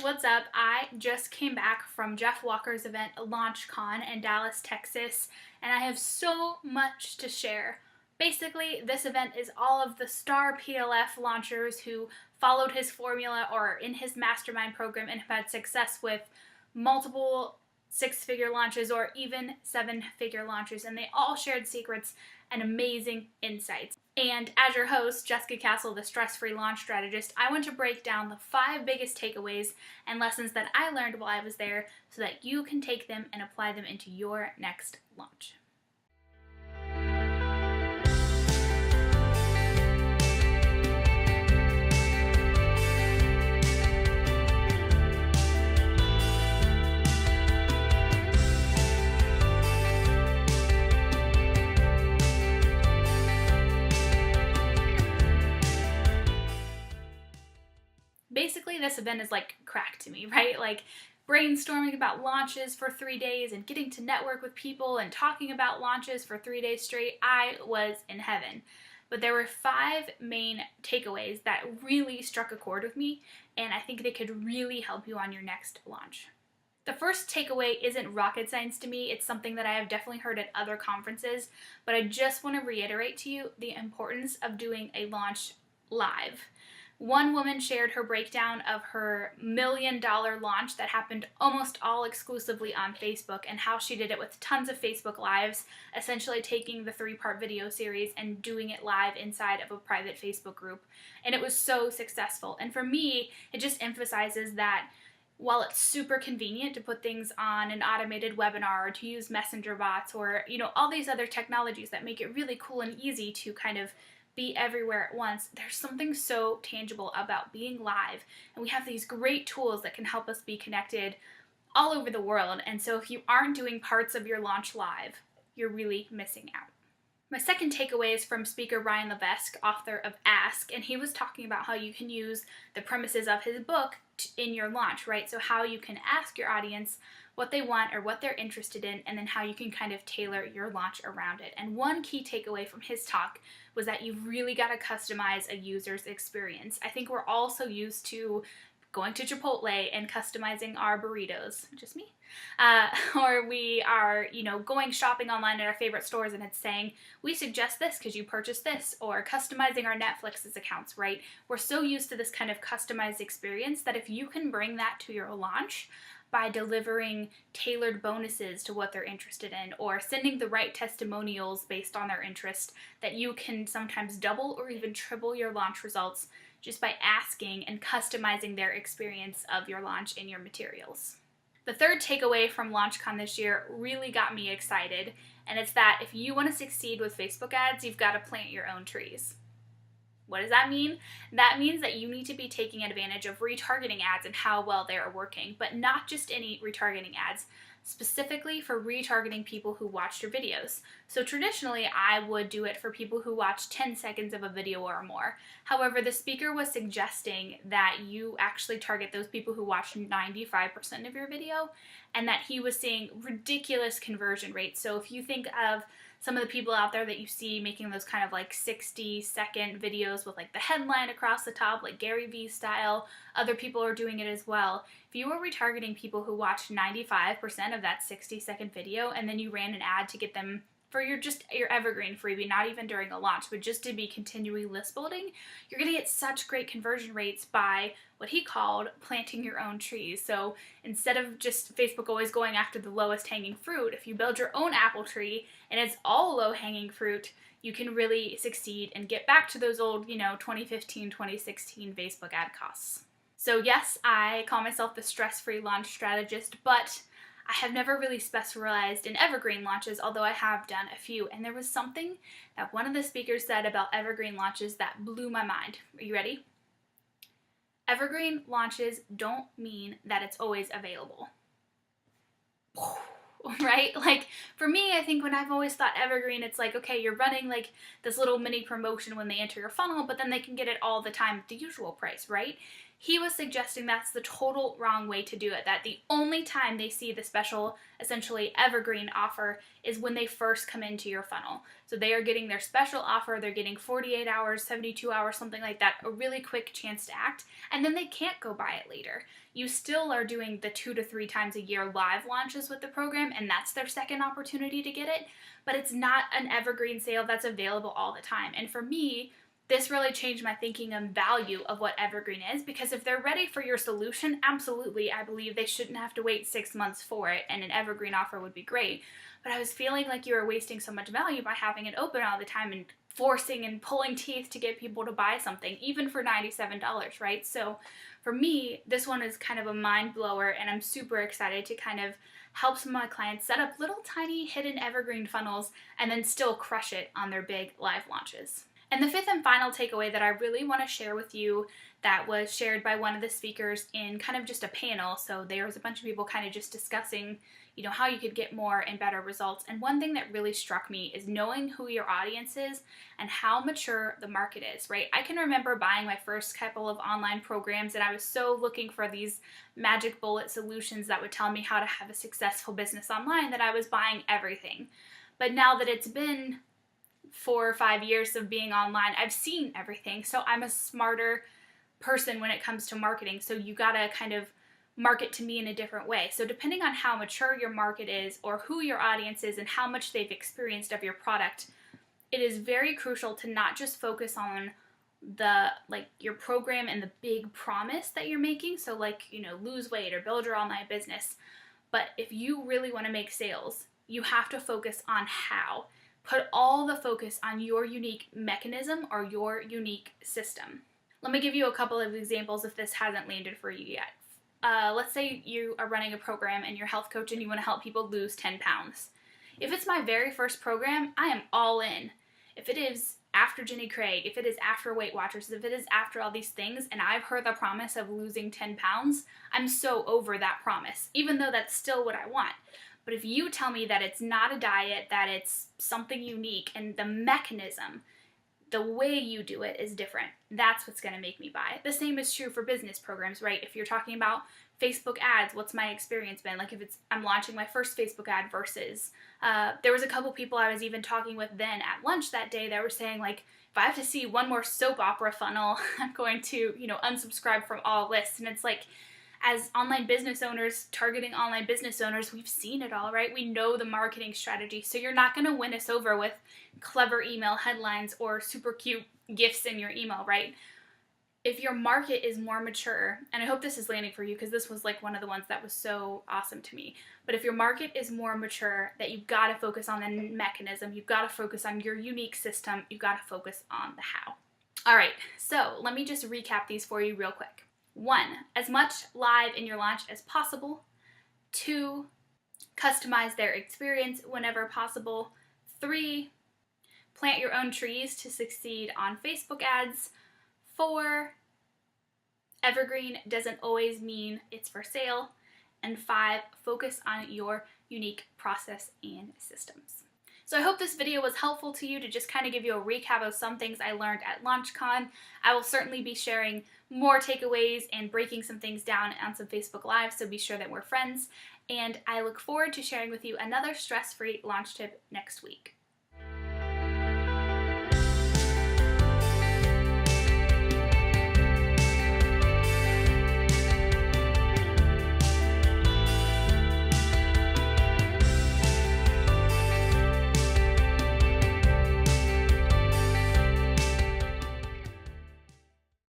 What's up? I just came back from Jeff Walker's event, LaunchCon in Dallas, Texas, and I have so much to share. Basically, this event is all of the star PLF launchers who followed his formula or in his mastermind program and have had success with multiple six-figure launches or even seven-figure launches, and they all shared secrets and amazing insights. And as your host, Jessica Castle, the stress-free launch strategist, I want to break down the 5 biggest takeaways and lessons that I learned while I was there so that you can take them and apply them into your next launch. Basically, this event is like crack to me, right? Like brainstorming about launches for 3 days and getting to network with people and talking about launches for 3 days straight. I was in heaven. But there were 5 main takeaways that really struck a chord with me, and I think they could really help you on your next launch. The first takeaway isn't rocket science to me. It's something that I have definitely heard at other conferences, but I just want to reiterate to you the importance of doing a launch live. One woman shared her breakdown of her $1 million launch that happened almost all exclusively on Facebook and how she did it with tons of Facebook Lives, essentially taking the 3-part video series and doing it live inside of a private Facebook group. And it was so successful. And for me, it just emphasizes that while it's super convenient to put things on an automated webinar or to use messenger bots or, all these other technologies that make it really cool and easy to kind of be everywhere at once, there's something so tangible about being live, and we have these great tools that can help us be connected all over the world. And so if you aren't doing parts of your launch live, you're really missing out. My second takeaway is from speaker Ryan Levesque, author of Ask, and he was talking about how you can use the premises of his book in your launch, right? So how you can ask your audience what they want or what they're interested in, and then how you can kind of tailor your launch around it. And one key takeaway from his talk was that you've really got to customize a user's experience. I think we're all so used to going to Chipotle and customizing our burritos, just me, or we are, going shopping online at our favorite stores and it's saying, we suggest this because you purchased this, or customizing our Netflix's accounts, right? We're so used to this kind of customized experience that if you can bring that to your launch by delivering tailored bonuses to what they're interested in, or sending the right testimonials based on their interest, that you can sometimes double or even triple your launch results just by asking and customizing their experience of your launch in your materials. The third takeaway from LaunchCon this year really got me excited, and it's that if you want to succeed with Facebook ads, you've got to plant your own trees. What does that mean? That means that you need to be taking advantage of retargeting ads and how well they are working, but not just any retargeting ads, specifically for retargeting people who watched your videos. So traditionally, I would do it for people who watch 10 seconds of a video or more. However, the speaker was suggesting that you actually target those people who watch 95% of your video, and that he was seeing ridiculous conversion rates. So if you think of some of the people out there that you see making those kind of like 60-second videos with like the headline across the top, like Gary Vee style, other people are doing it as well. If you were retargeting people who watched 95% of that 60-second video, and then you ran an ad to get them for your Evergreen freebie, not even during a launch, but just to be continually list building, you're going to get such great conversion rates by what he called planting your own trees. So instead of just Facebook always going after the lowest hanging fruit, if you build your own apple tree and it's all low hanging fruit, you can really succeed and get back to those old, 2015, 2016 Facebook ad costs. So yes, I call myself the stress-free launch strategist, but I have never really specialized in evergreen launches, although I have done a few. And there was something that one of the speakers said about evergreen launches that blew my mind. Are you ready? Evergreen launches don't mean that it's always available. Right? Like for me, I think when I've always thought evergreen, it's like, okay, you're running like this little mini promotion when they enter your funnel, but then they can get it all the time at the usual price, right? he was suggesting that's the total wrong way to do it, that the only time they see the special, essentially evergreen offer is when they first come into your funnel. So they are getting their special offer, they're getting 48 hours, 72 hours, something like that, a really quick chance to act, and then they can't go buy it later. You still are doing the 2 to 3 times a year live launches with the program, and that's their second opportunity to get it, but it's not an evergreen sale that's available all the time. And for me, this really changed my thinking and value of what Evergreen is, because if they're ready for your solution, absolutely, I believe they shouldn't have to wait 6 months for it, and an Evergreen offer would be great. But I was feeling like you were wasting so much value by having it open all the time and forcing and pulling teeth to get people to buy something, even for $97, right? So for me, this one is kind of a mind blower, and I'm super excited to kind of help some of my clients set up little tiny hidden Evergreen funnels and then still crush it on their big live launches. And the fifth and final takeaway that I really want to share with you, that was shared by one of the speakers in kind of just a panel. So there was a bunch of people kind of just discussing, how you could get more and better results. And one thing that really struck me is knowing who your audience is and how mature the market is, right? I can remember buying my first couple of online programs, and I was so looking for these magic bullet solutions that would tell me how to have a successful business online that I was buying everything. But now that it's been 4 or 5 years of being online, I've seen everything. So I'm a smarter person when it comes to marketing. So you gotta kind of market to me in a different way. So depending on how mature your market is, or who your audience is, and how much they've experienced of your product, it is very crucial to not just focus on your program and the big promise that you're making. So lose weight or build your online business. But if you really want to make sales, you have to focus on how. Put all the focus on your unique mechanism or your unique system. Let me give you a couple of examples if this hasn't landed for you yet. Let's say you are running a program and you're a health coach and you want to help people lose 10 pounds. If it's my very first program, I am all in. If it is after Jenny Craig, if it is after Weight Watchers, if it is after all these things, and I've heard the promise of losing 10 pounds, I'm so over that promise, even though that's still what I want. But if you tell me that it's not a diet, that it's something unique, and the mechanism, the way you do it is different, that's what's going to make me buy it. The same is true for business programs, right? If you're talking about Facebook ads, what's my experience been? Like if I'm launching my first Facebook ad versus, there was a couple people I was even talking with then at lunch that day that were saying if I have to see one more soap opera funnel, I'm going to, unsubscribe from all lists. And it's as online business owners, targeting online business owners, we've seen it all, right? We know the marketing strategy. So you're not going to win us over with clever email headlines or super cute gifts in your email, right? If your market is more mature, and I hope this is landing for you because this was one of the ones that was so awesome to me, but if your market is more mature, that you've got to focus on the mechanism, you've got to focus on your unique system, you've got to focus on the how. All right, so let me just recap these for you real quick. 1, as much live in your launch as possible. 2, customize their experience whenever possible. 3, plant your own trees to succeed on Facebook ads. 4, evergreen doesn't always mean it's for sale. And 5, focus on your unique process and systems. So I hope this video was helpful to you to just kind of give you a recap of some things I learned at LaunchCon. I will certainly be sharing more takeaways and breaking some things down on some Facebook Lives, so be sure that we're friends. And I look forward to sharing with you another stress-free launch tip next week.